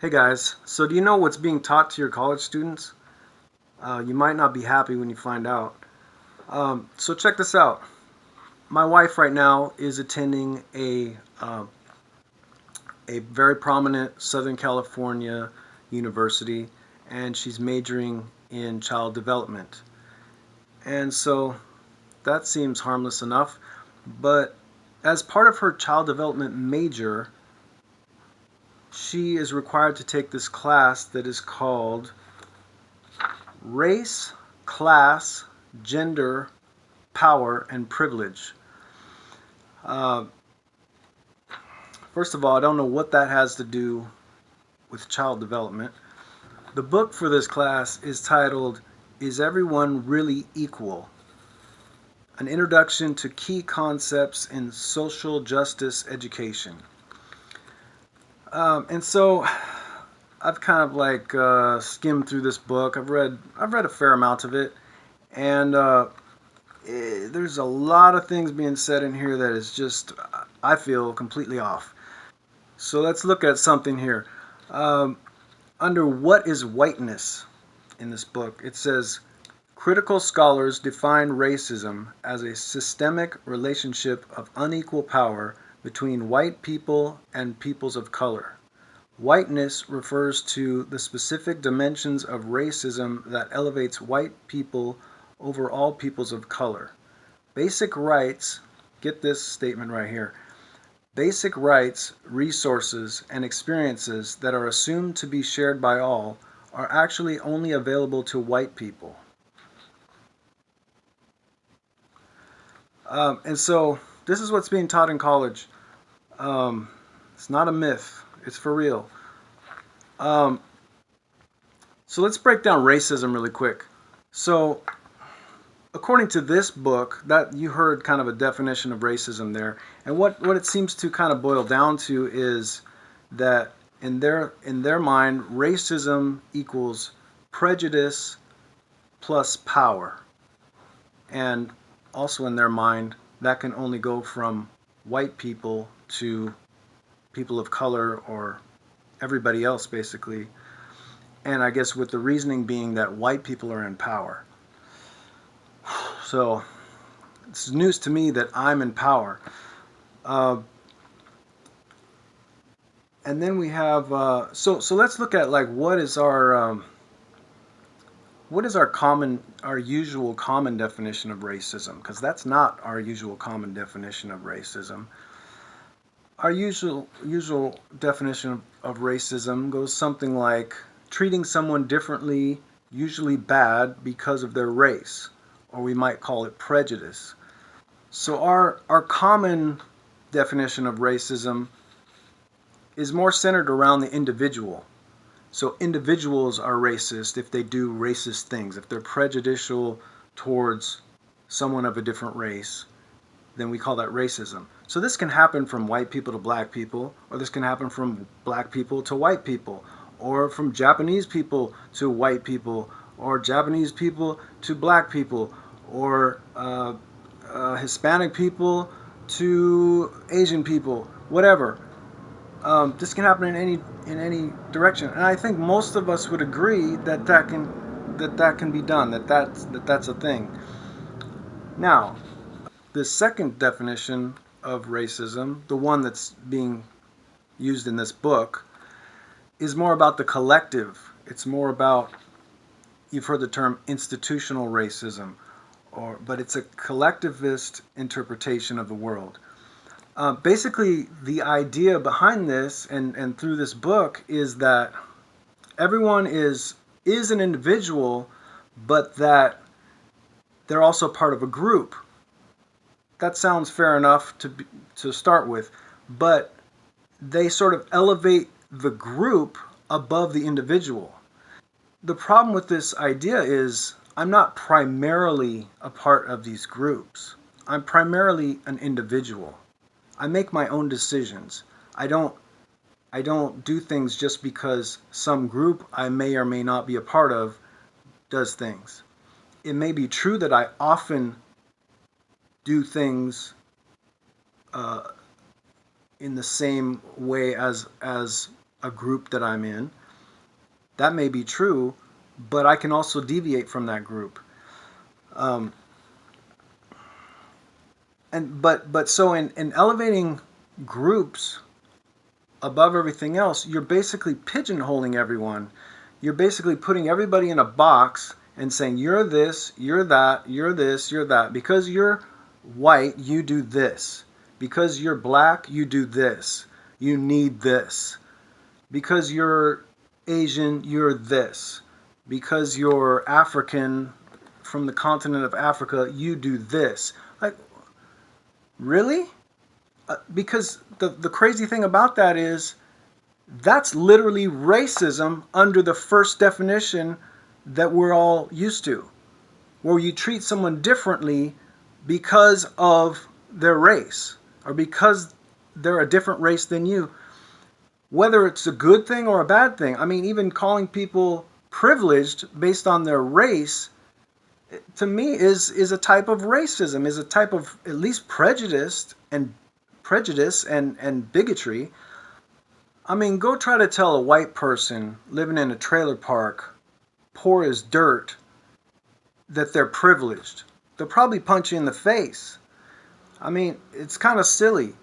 Hey guys, so do you know what's being taught to your college students? You might not be happy when you find out. So check this out. My wife right now is attending a very prominent Southern California university, and she's majoring in child development. And so that seems harmless enough, but as part of her child development major, she is required to take this class that is called Race, Class, Gender, Power, and Privilege. Uh, First of all, I don't know what that has to do with child development. The book for this class is titled Is Everyone Really Equal? An Introduction to Key Concepts in Social Justice Education. And so I've kind of skimmed through this book. I've read a fair amount of it, and there's a lot of things being said in here that is just, I feel, completely off. So let's look at something here. Um, Under what is whiteness in this book, it says critical scholars define racism as a systemic relationship of unequal power between white people and peoples of color. Whiteness refers to the specific dimensions of racism that elevates white people over all peoples of color. Basic rights, get this statement right here. Basic rights, resources, and experiences that are assumed to be shared by all are actually only available to white people. And so this is what's being taught in college. It's not a myth, it's for real. Um, so let's break down racism really quick. So according to this book, that you heard kind of a definition of racism there, and what it seems to kind of boil down to is that in their mind, racism equals prejudice plus power, and also in their mind, that can only go from white people to people of color or everybody else, basically. And I guess with the reasoning being that white people are in power. So it's news to me that I'm in power. Uh, and then we have so let's look at like what is our usual common definition of racism, because that's not our usual common definition of racism. Our usual definition of racism goes something like treating someone differently, usually bad because of their race, or we might call it prejudice. So our common definition of racism is more centered around the individual. So individuals are racist if they do racist things. If they're prejudicial towards someone of a different race, then we call that racism. So this can happen from white people to black people, or this can happen from black people to white people, or from Japanese people to white people, or Japanese people to black people, or Hispanic people to Asian people, whatever. This can happen in any direction, and I think most of us would agree that that can be done. That's a thing. Now, the second definition of racism, the one that's being used in this book, is more about the collective. It's more about, you've heard the term institutional racism, but it's a collectivist interpretation of the world. Basically, the idea behind this and through this book is that everyone is an individual, but that they're also part of a group. That sounds fair enough to start with, but they sort of elevate the group above the individual. The problem with this idea is I'm not primarily a part of these groups. I'm primarily an individual. I make my own decisions. I don't do things just because some group I may or may not be a part of does things. It may be true that I often do things in the same way as a group that I'm in. That may be true, but I can also deviate from that group. Um, but so in elevating groups above everything else, you're basically pigeonholing everyone. You're basically putting everybody in a box and saying, you're this, you're that, you're this, you're that. Because you're white, you do this. Because you're black, you do this. You need this. Because you're Asian, you're this. Because you're African from the continent of Africa, you do this. Like, really? Because the crazy thing about that is that's literally racism under the first definition that we're all used to, where you treat someone differently because of their race or because they're a different race than you, whether it's a good thing or a bad thing. I mean, even calling people privileged based on their race, to me, is a type of racism, is a type of at least prejudice and bigotry. I mean, go try to tell a white person living in a trailer park, poor as dirt, that they're privileged. They'll probably punch you in the face. I mean, it's kind of silly.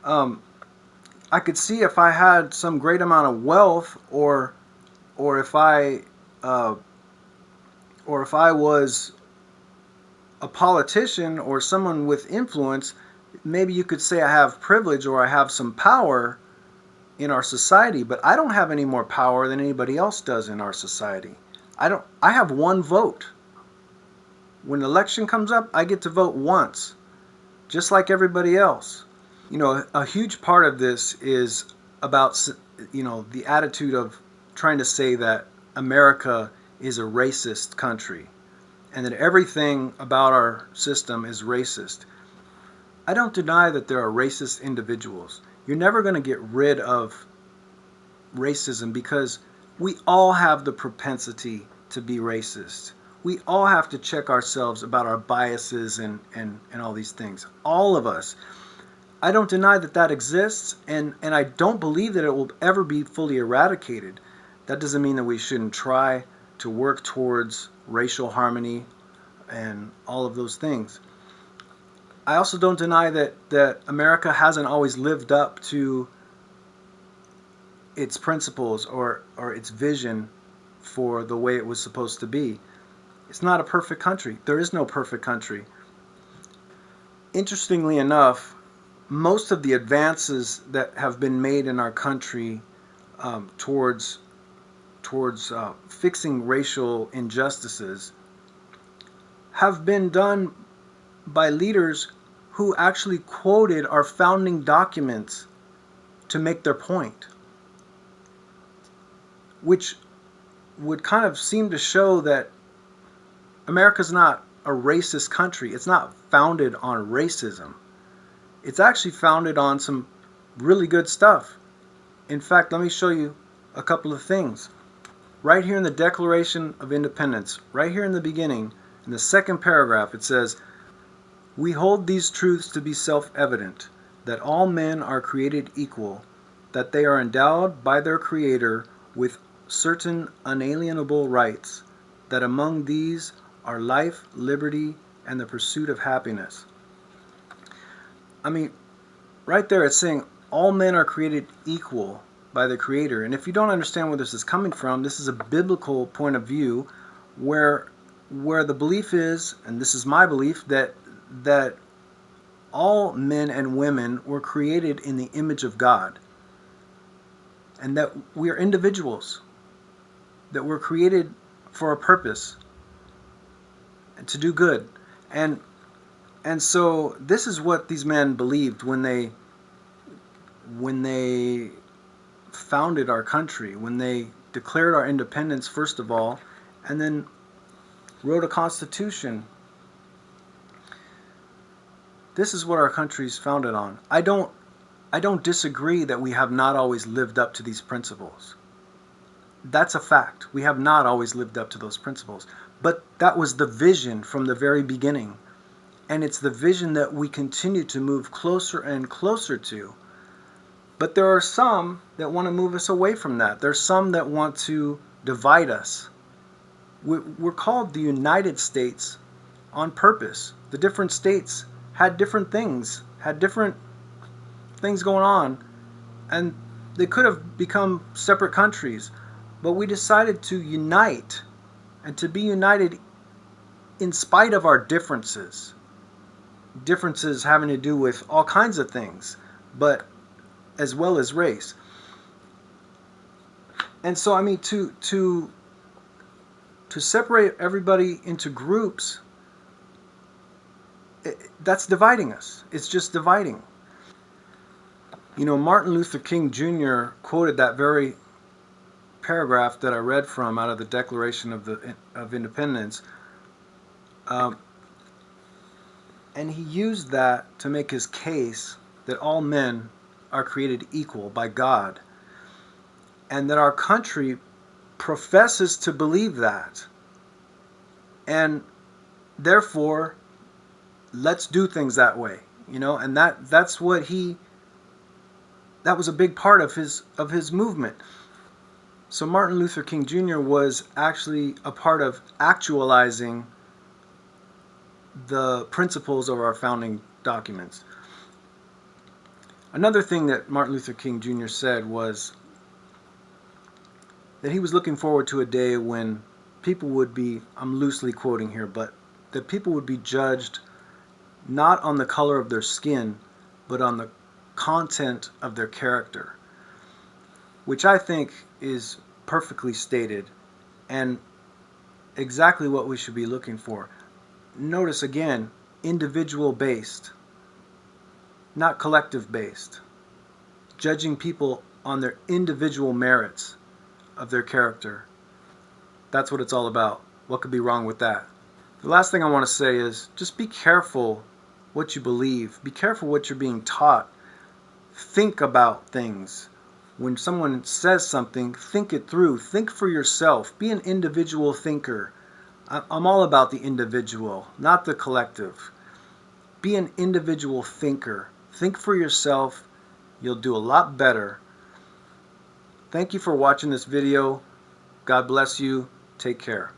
I could see if I had some great amount of wealth, or if I was a politician or someone with influence, maybe you could say I have privilege or I have some power in our society, but I don't have any more power than anybody else does in our society. I have one vote. When the election comes up, I get to vote once, just like everybody else. You know, a huge part of this is about, the attitude of trying to say that America is a racist country and that everything about our system is racist. I don't deny that there are racist individuals. You're never going to get rid of racism because we all have the propensity to be racist. We all have to check ourselves about our biases and all these things. All of us. I don't deny that that exists, and I don't believe that it will ever be fully eradicated. That doesn't mean that we shouldn't try to work towards racial harmony and all of those things. I also don't deny that America hasn't always lived up to its principles or its vision for the way it was supposed to be. It's not a perfect country. There is no perfect country. Interestingly enough, most of the advances that have been made in our country towards fixing racial injustices have been done by leaders who actually quoted our founding documents to make their point, which would kind of seem to show that America's not a racist country. It's not founded on racism. It's actually founded on some really good stuff. In fact, let me show you a couple of things. Right here in the Declaration of Independence, right here in the beginning, in the second paragraph, it says, "We hold these truths to be self-evident, that all men are created equal, that they are endowed by their Creator with certain unalienable rights, that among these are life, liberty, and the pursuit of happiness." I mean, right there it's saying all men are created equal by the Creator. And if you don't understand where this is coming from, this is a biblical point of view where the belief is, and this is my belief, that all men and women were created in the image of God, and that we are individuals, that we're created for a purpose and to do good. And so this is what these men believed when they founded our country, when they declared our independence first of all, and then wrote a constitution. This is what our country is founded on. I don't disagree that we have not always lived up to these principles. That's a fact. We have not always lived up to those principles. But that was the vision from the very beginning. And it's the vision that we continue to move closer and closer to. But there are some that want to move us away from that. There's some that want to divide us. We're called the United States on purpose. The different states had different things going on, and they could have become separate countries. But we decided to unite, and to be united in spite of our differences. Differences having to do with all kinds of things, but as well as race. And so, I mean, to separate everybody into groups, that's dividing us. It's just dividing. You know, Martin Luther King Jr. quoted that very paragraph that I read from out of the Declaration of Independence, and he used that to make his case that all men are created equal by God, and that our country professes to believe that, and therefore let's do things that way, you know. And that was a big part of his movement. So Martin Luther King Jr. was actually a part of actualizing the principles of our founding documents. Another thing that Martin Luther King Jr. said was that he was looking forward to a day when people would be, I'm loosely quoting here, but that people would be judged not on the color of their skin, but on the content of their character, which I think is perfectly stated and exactly what we should be looking for. Notice again, individual based, not collective based. Judging people on their individual merits of their character. That's what it's all about. What could be wrong with that? The last thing I want to say is just be careful what you believe. Be careful what you're being taught. Think about things. When someone says something, think it through. Think for yourself. Be an individual thinker. I'm all about the individual, not the collective. Be an individual thinker. Think for yourself. You'll do a lot better. Thank you for watching this video. God bless you. Take care.